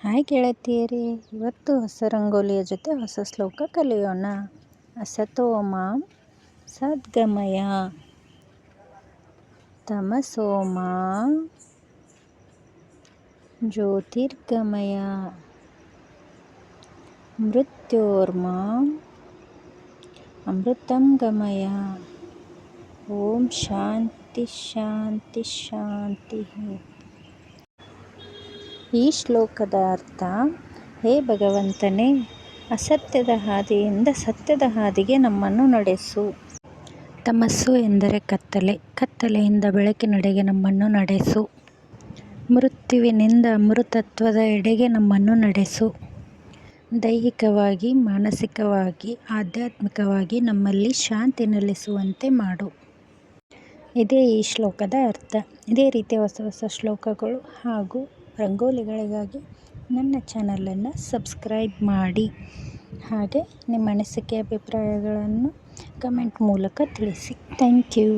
Hi ಗೆಳತಿಯರೇ, ಇವತ್ತು ಹೊಸ ರಂಗೋಲಿಯ ಜೊತೆ ಹೊಸ ಶ್ಲೋಕ ಕಲಿಯೋಣ. ಅಸತೋ ಮಾಂ ಸದ್ಗಮಯ, ತಮಸೋ ಮಾಂ ಜ್ಯೋತಿರ್ಗಮಯ, ಮೃತ್ಯೋರ್ಮಾಂ ಅಮೃತಂ ಗಮಯ. ಓಂ ಶಾಂತಿ ಶಾಂತಿ ಶಾಂತಿ. ಈ ಶ್ಲೋಕದ ಅರ್ಥ: ಹೇ ಭಗವಂತನೇ, ಅಸತ್ಯದ ಹಾದಿಯಿಂದ ಸತ್ಯದ ಹಾದಿಗೆ ನಮ್ಮನ್ನು ನಡೆಸು. ತಮಸ್ಸು ಎಂದರೆ ಕತ್ತಲೆ, ಕತ್ತಲೆಯಿಂದ ಬೆಳಕಿನೆಡೆಗೆ ನಮ್ಮನ್ನು ನಡೆಸು. ಮೃತ್ಯುವಿನಿಂದ ಅಮೃತತ್ವದ ಎಡೆಗೆ ನಮ್ಮನ್ನು ನಡೆಸು. ದೈಹಿಕವಾಗಿ, ಮಾನಸಿಕವಾಗಿ, ಆಧ್ಯಾತ್ಮಿಕವಾಗಿ ನಮ್ಮಲ್ಲಿ ಶಾಂತಿ ನೆಲೆಸುವಂತೆ ಮಾಡು. ಇದೇ ಈ ಶ್ಲೋಕದ ಅರ್ಥ. ಇದೇ ರೀತಿಯ ಹೊಸ ಹೊಸ ಶ್ಲೋಕಗಳು ಹಾಗೂ ರಂಗೋಲಿಗಳಿಗಾಗಿ ನನ್ನ ಚಾನಲನ್ನು ಸಬ್ಸ್ಕ್ರೈಬ್ ಮಾಡಿ. ಹಾಗೆ ನಿಮ್ಮ ಅನಿಸಿಕೆ ಅಭಿಪ್ರಾಯಗಳನ್ನು ಕಮೆಂಟ್ ಮೂಲಕ ತಿಳಿಸಿ. Thank you.